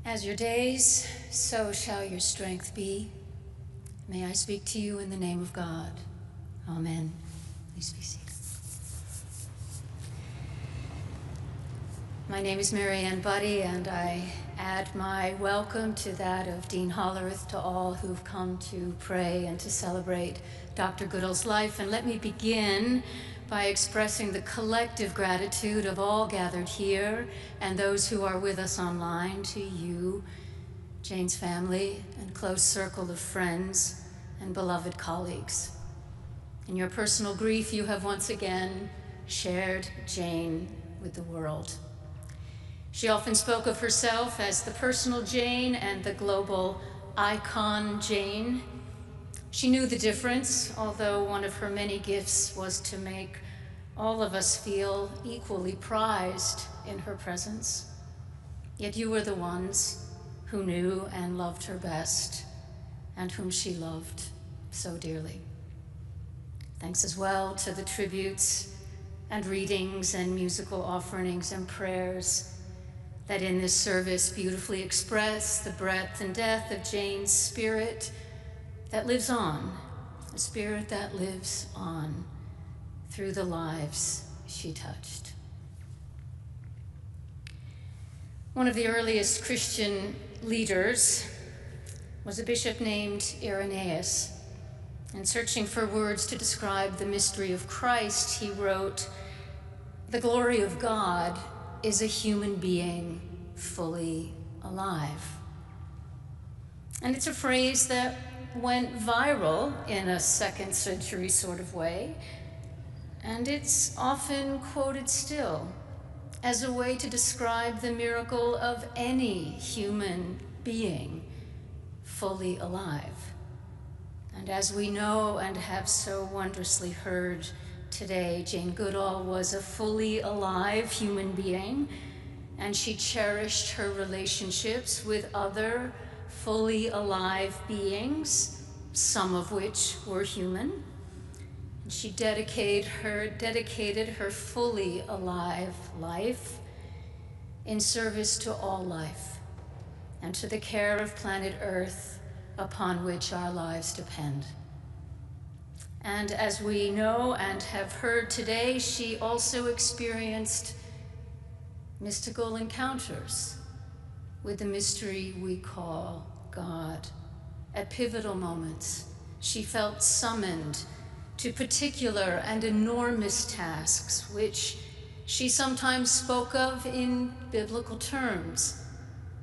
As your days, so shall your strength be. May I speak to you in the name of God. Amen. Please be seated. My name is Mariann Budde, and I add my welcome to that of Dean Hollerith to all who've come to pray and to celebrate Dr. Goodall's life. And let me begin by expressing the collective gratitude of all gathered here and those who are with us online to you, Jane's family and close circle of friends and beloved colleagues. In your personal grief, you have once again shared Jane with the world. She often spoke of herself as the personal Jane and the global icon Jane. She knew the difference, although one of her many gifts was to make all of us feel equally prized in her presence. Yet you were the ones who knew and loved her best, and whom she loved so dearly. Thanks as well to the tributes and readings and musical offerings and prayers that in this service beautifully express the breadth and depth of Jane's spirit that lives on, a spirit that lives on through the lives she touched. One of the earliest Christian leaders was a bishop named Irenaeus. And searching for words to describe the mystery of Christ, he wrote, "The glory of God is a human being fully alive." And it's a phrase that went viral in a second century sort of way, and it's often quoted still as a way to describe the miracle of any human being fully alive. And as we know and have so wondrously heard today, Jane Goodall was a fully alive human being, and she cherished her relationships with other fully alive beings, some of which were human. And she dedicated her fully alive life in service to all life and to the care of planet Earth upon which our lives depend. And as we know and have heard today, she also experienced mystical encounters with the mystery we call God. At pivotal moments, she felt summoned to particular and enormous tasks, which she sometimes spoke of in biblical terms.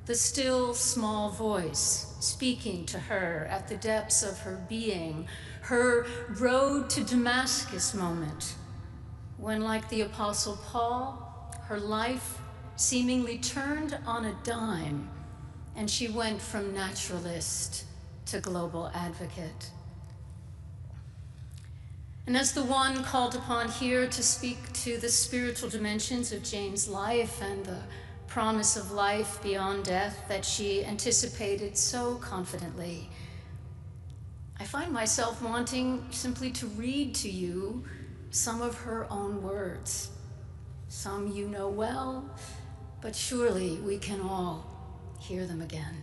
The still small voice speaking to her at the depths of her being, her road to Damascus moment, when, like the Apostle Paul, her life seemingly turned on a dime, and she went from naturalist to global advocate. And as the one called upon here to speak to the spiritual dimensions of Jane's life and the promise of life beyond death that she anticipated so confidently, I find myself wanting simply to read to you some of her own words. Some you know well, but surely we can all hear them again.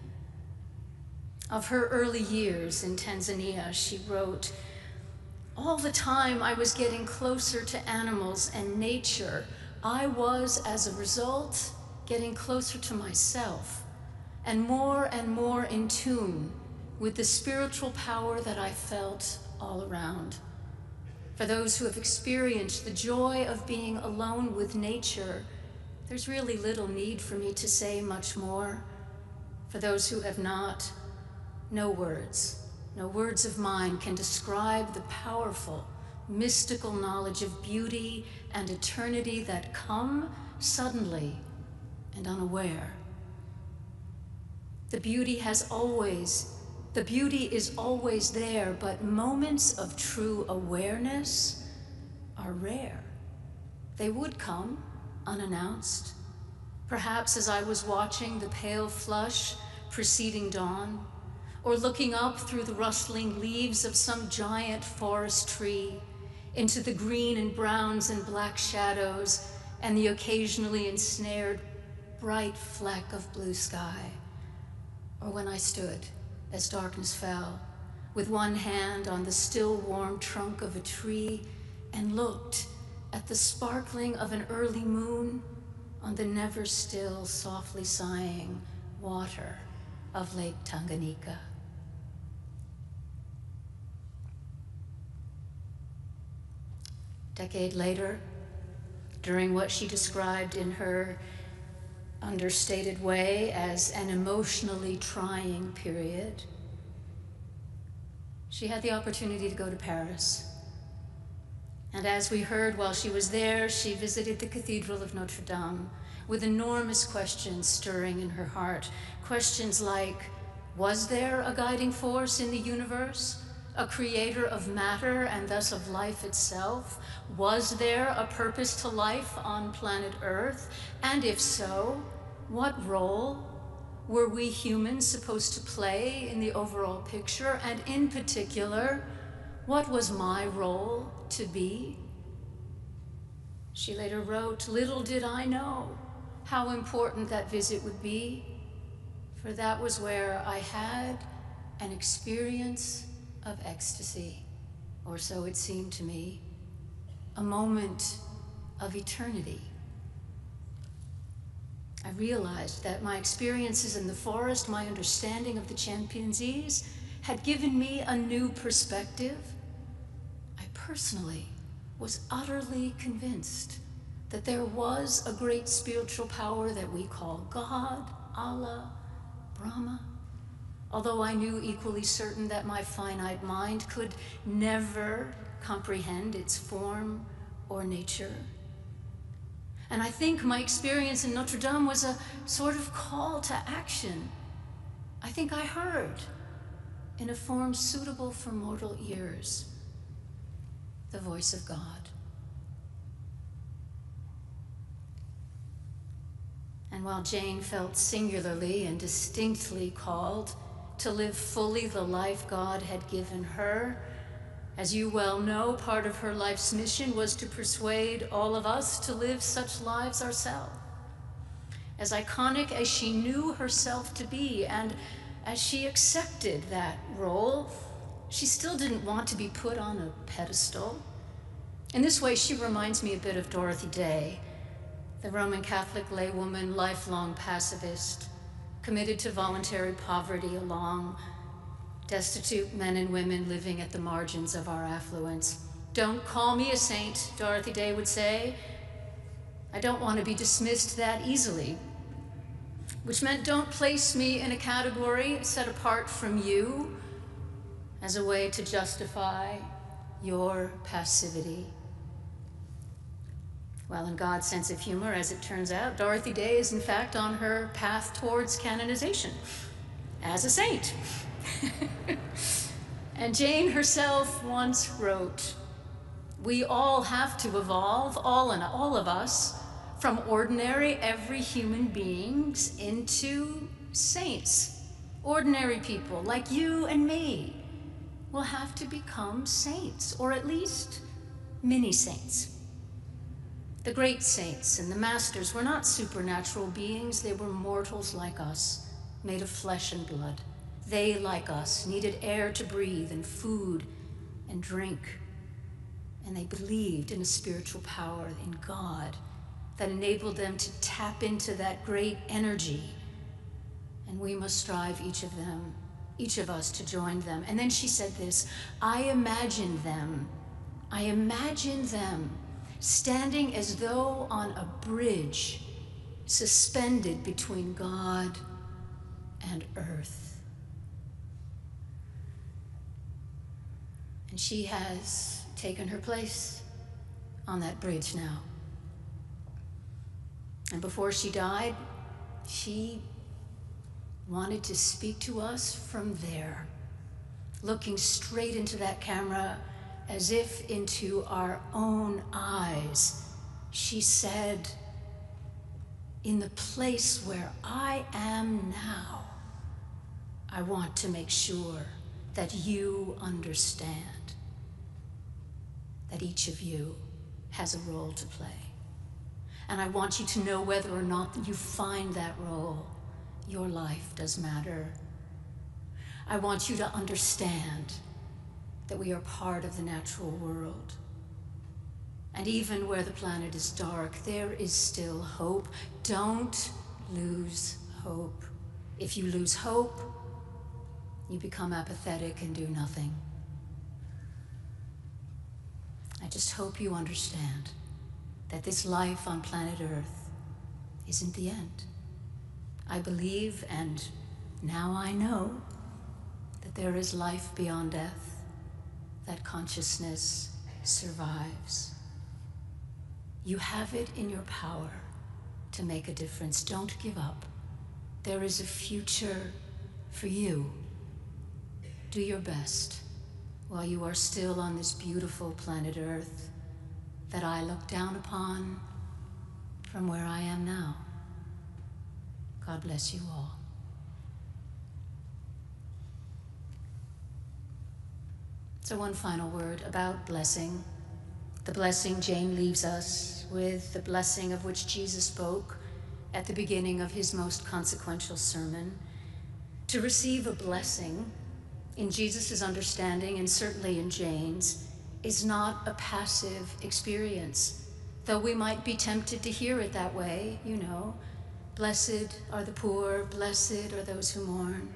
Of her early years in Tanzania, she wrote, "All the time I was getting closer to animals and nature, I was, as a result, getting closer to myself and more in tune with the spiritual power that I felt all around. For those who have experienced the joy of being alone with nature, there's really little need for me to say much more. For those who have not, no words of mine can describe the powerful, mystical knowledge of beauty and eternity that come suddenly and unaware. The beauty is always there, but moments of true awareness are rare. They would come unannounced, perhaps as I was watching the pale flush preceding dawn, or looking up through the rustling leaves of some giant forest tree into the green and browns and black shadows and the occasionally ensnared bright fleck of blue sky, or when I stood as darkness fell, with one hand on the still warm trunk of a tree and looked at the sparkling of an early moon on the never still, softly sighing water of Lake Tanganyika. A decade later, during what she described in her understated way as an emotionally trying period, she had the opportunity to go to Paris. And as we heard while she was there, she visited the Cathedral of Notre Dame with enormous questions stirring in her heart. Questions like, was there a guiding force in the universe? A creator of matter and thus of life itself? Was there a purpose to life on planet Earth? And if so, what role were we humans supposed to play in the overall picture? And in particular, what was my role to be? She later wrote, "Little did I know how important that visit would be, for that was where I had an experience of ecstasy, or so it seemed to me, a moment of eternity. I realized that my experiences in the forest, my understanding of the chimpanzees, had given me a new perspective. I personally was utterly convinced that there was a great spiritual power that we call God, Allah, Brahma, although I knew equally certain that my finite mind could never comprehend its form or nature. And I think my experience in Notre Dame was a sort of call to action. I think I heard, in a form suitable for mortal ears, the voice of God. And while Jane felt singularly and distinctly called to live fully the life God had given her, as you well know, part of her life's mission was to persuade all of us to live such lives ourselves. As iconic as she knew herself to be, and as she accepted that role, she still didn't want to be put on a pedestal. In this way, she reminds me a bit of Dorothy Day, the Roman Catholic laywoman, lifelong pacifist, committed to voluntary poverty along destitute men and women living at the margins of our affluence. "Don't call me a saint," Dorothy Day would say. "I don't want to be dismissed that easily," which meant don't place me in a category set apart from you as a way to justify your passivity. Well, in God's sense of humor, as it turns out, Dorothy Day is in fact on her path towards canonization as a saint. And Jane herself once wrote, "We all have to evolve, all of us, from ordinary, every human beings into saints. Ordinary people like you and me will have to become saints, or at least mini-saints. The great saints and the masters were not supernatural beings. They were mortals like us, made of flesh and blood. They, like us, needed air to breathe and food and drink. And they believed in a spiritual power, in God, that enabled them to tap into that great energy. And we must strive, each of us, to join them." And then she said this, I imagine them standing as though on a bridge suspended between God and earth. And she has taken her place on that bridge now. And before she died, she wanted to speak to us from there, looking straight into that camera as if into our own eyes. She said, "In the place where I am now, I want to make sure that you understand that each of you has a role to play. And I want you to know whether or not you find that role, your life does matter I want you to understand that we are part of the natural world. And even where the planet is dark, there is still hope. Don't lose hope. If you lose hope, you become apathetic and do nothing. I just hope you understand that this life on planet Earth isn't the end. I believe, and now I know, that there is life beyond death, that consciousness survives. You have it in your power to make a difference. Don't give up. There is a future for you. Do your best while you are still on this beautiful planet Earth that I look down upon from where I am now. God bless you all. So one final word about blessing. The blessing Jane leaves us with, the blessing of which Jesus spoke at the beginning of his most consequential sermon. To receive a blessing, in Jesus' understanding, and certainly in Jane's, is not a passive experience, though we might be tempted to hear it that way, you know. Blessed are the poor, blessed are those who mourn,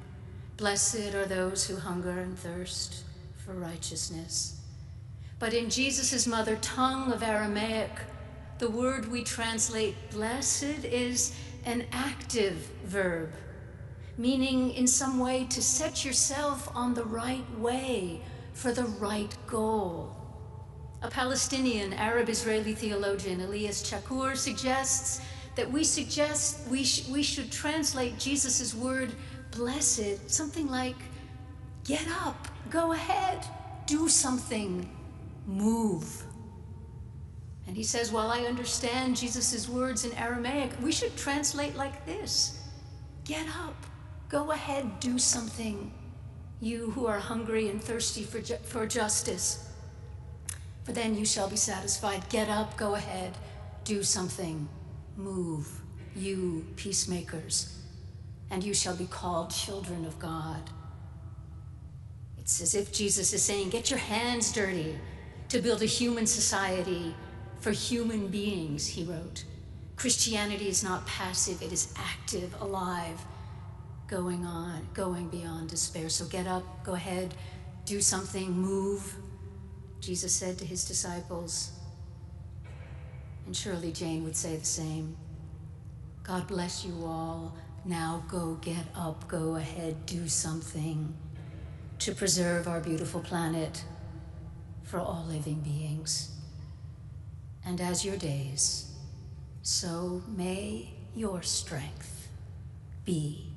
blessed are those who hunger and thirst for righteousness. But in Jesus' mother tongue of Aramaic, the word we translate blessed is an active verb, meaning in some way to set yourself on the right way for the right goal. A Palestinian Arab-Israeli theologian, Elias Chakour, suggests that we should translate Jesus' word blessed something like get up, go ahead, do something, move. And he says, while I understand Jesus' words in Aramaic, we should translate like this: get up, go ahead, do something, you who are hungry and thirsty for justice, for then you shall be satisfied. Get up, go ahead, do something, move, you peacemakers, and you shall be called children of God. It's as if Jesus is saying, get your hands dirty to build a human society for human beings, he wrote. Christianity is not passive, it is active, alive, going beyond despair. So get up, go ahead, do something, move, Jesus said to his disciples. And surely Jane would say the same. God bless you all. Now go get up, go ahead, do something to preserve our beautiful planet for all living beings. And as your days, so may your strength be